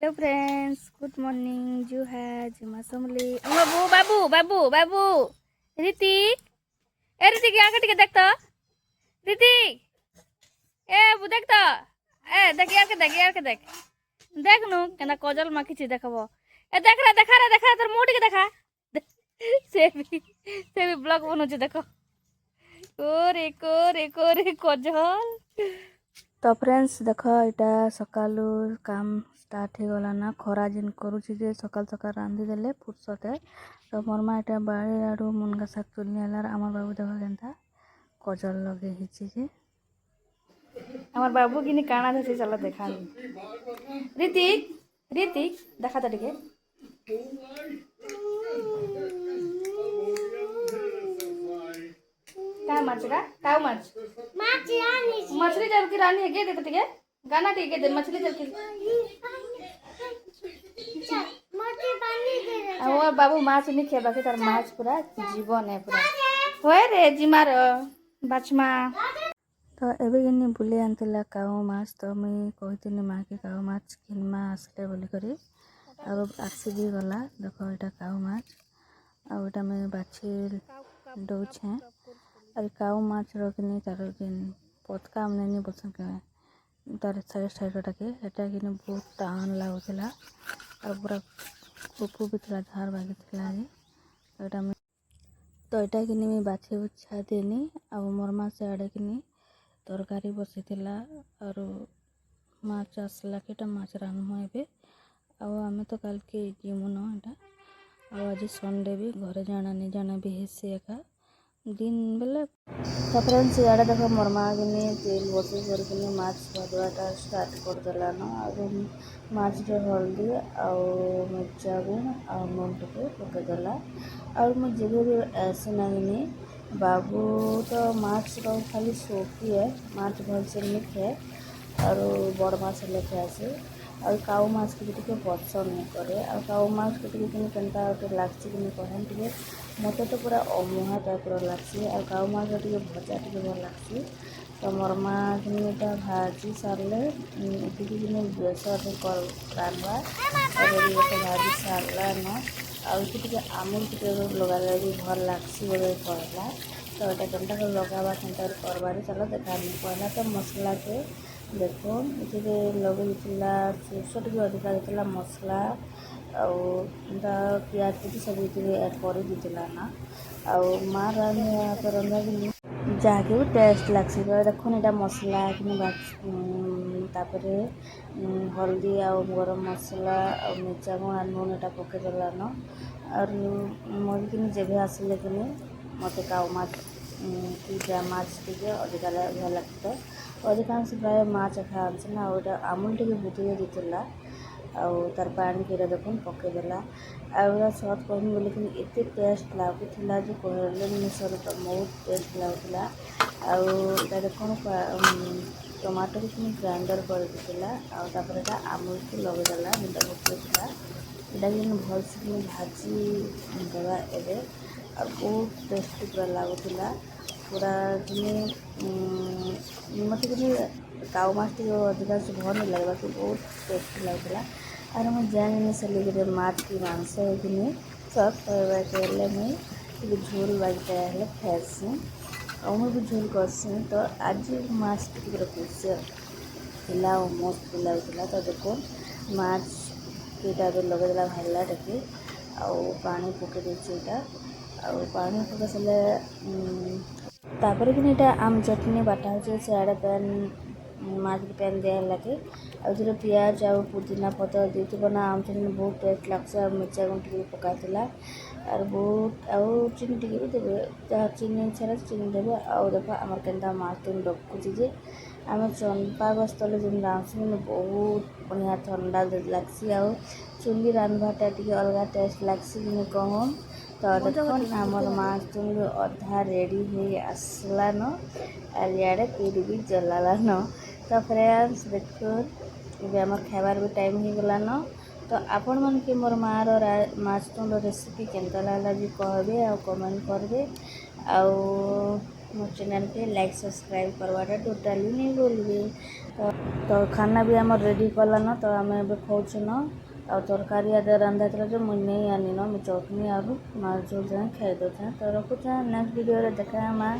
Hello friends, good morning. जो है जुमा समली बाबू बाबू बाबू बाबू ऋतिक। ए ऋतिक यहाँ के देख तो ऋतिक। ए बु देख तो। ए देख यार के देख देख नु केना कजल मा किछि देखबो। ए देखा तोर मुंह टिके देखा। से भी ब्लॉग बनउछ देखो। कोरे कजल। तो फ्रेंड्स देख यहाँ सकालू काम स्टार्ट हो गला ना। खरा जिन करुछि जे सकाल सकाल रांधि देले फुर्सते। तो मोर माँ यहाँ बाड़ी आड़ू मुनगा शाग तुलनी आलार आमार बाबू देख केनता कजल लगे हिची जे आमार बाबू किनी काना धसे चला देखा। ऋतिक देखा तो टिके। का माछ का काऊ माछ मछली जल की रानी है गे दे टिके गाना टिके दे मछली जल की। और बाबू माछ नहीं खेबा के तार माछ पूरा जीवन है पूरा होय रे जिमार बाछमा। तो एबे किनी बुले आनतिला काऊ माछ। तो मुई कहितिनी माँ के काऊ माछ किनमा आसले बोली करी अब आसी भी गला। देखो एटा काऊ माछ आ एटा मैं बाछी दउछे। अरे काऊ माछ रखनी तार किन पतका हमने नहीं बोल सके तार साइड टाके एटा किनी बहुत टान लागुला और पूरा फुफु भी थला झार बागी थला जे एटा मैं तो एटा किनी मैं बाछी उछा देनी अब मोर माँ से आड़े किनी तरकारी बसी थिला और माछ आसला केटा माछ रान्हु एबे आउ आमे तो काल के जिमु न एटा आउ आज संडे भी घरे जाना नहीं जाना भी हेसी एका दिन बेले। तो फ्रेंड्स इे देख मोर माँ किनी तेल बसी कर माछ भजवाटा स्टार्ट कर देला न। और माछ रे हल्दी आउ मिर्चा गुण आउ नून टिके पकईदेला। और मुझे भी ऐसे नहीं बाबू तो माछ रो खाली शौकी है माछ भल से नहीं खाए और बड़ माछ लेके आसे और काऊ माछ के टिके पसंद नहीं करे और काऊ माछ के टिके किनी केनता गोटे लागसी किनी कहन टिके मते तो पूरा अमुहा टाइप रो लागसी और काऊ माछ टिके भजा टिके भल लागसी। तो मोर माँ किनी एटा भाजी सारले टिके किनी बेसर कर रानवा और ये भाजी सारला न और टिके आमुल टिके लगाले भी भल लागसी बोले कहला। तो एटा केनता कर लगावा केनता करबारे चलो देखानी पहला। तो मसला के देखो ये लगे सोर्स टी अधिका होता मसला आउटा पियाज पी सब ऐड कर ना आउ माँ रंधा कि जहाँकि भी टेस्ट लग्सी देखो यहाँ मसला कि तापरे हल्दी आउ गरम मसला और मिर्चा गुण और नून एटा पकईदेला न और मोर कि जेबे आसिले कि मत काऊ माछ कि माछ टे अधिका भल लगता अधिकांश प्राय माछ खाआंसी ना और आमुल टे बुतई देला आउ तार पानी के देखुन पकईदेला आउ सत कहमी बोले कि एत टेस्ट लगुला जो कहले मिसर तो बहुत टेस्ट लगुला आउ देखुन टमाटो कि ग्राइंडर कर देला आउे आमुल को लगेदेला जेटा बुतईला यहाँ भल से भाजी देवा एबे और बहुत टेस्टी पूरा लगुला पूरा मत कि काऊ माछ टे अधिकांश भल नहीं लगे कि बहुत टेस्टी लगुला और मुझे जानी से माछ की मांस कि सब कहले मुझे झोल बागीटा हेल्ले खासी और मुझे भी झोल करसी। तो आज माछ टे खुशी थिला मस्त लगुला। तो देखो माछ केटा लगेदेला भाला टे आउ पानी पकई देटा आउ पानी पकई सारे तापर कि आम चटनी बाटा हो सियाड़े पैन माछ पैन दिया लगे और पियाज आउ पुदीना पतर देती ना आम चटनी बहुत टेस्ट लगसे मिर्चा गुण टे पकाईला और बहुत आउ चीनी टे भी देवे जहाँ चीनी छाड़ा चीनी देवे आउ देख आम के माछ तुम रखुची जे आम चंपा गछ तले जो रांधुँ बहुत बढ़िया ठंडा लगसी आउ चुली रांधवाटा टे अलग टेस्ट लगसी कि कहम। तो देखो आमर माछ तुम अधा रेडी हो आसला न और इे पीढ़ी भी जलाला न। तो फ्रेंड्स देखो ये आम खाबार भी टाइम हो गला न। तो आपण मन के मोर माँ माछ तुम रेसिपी केनता लागला जी कहबे आ कमेंट करबे आउ मो चैनल के लाइक सब्सक्राइब करवाटा टोटाली नहीं भूलबे। तो खाना भी आम रेडी कलान तो आम ए खाऊन आ तरकारी आदि रंधा था जो मुझे नहीं आनी न मुझे चटनी आलू मार झोल खाई दे तो रखुचा नेक्स्ट वीडियो देखा माँ।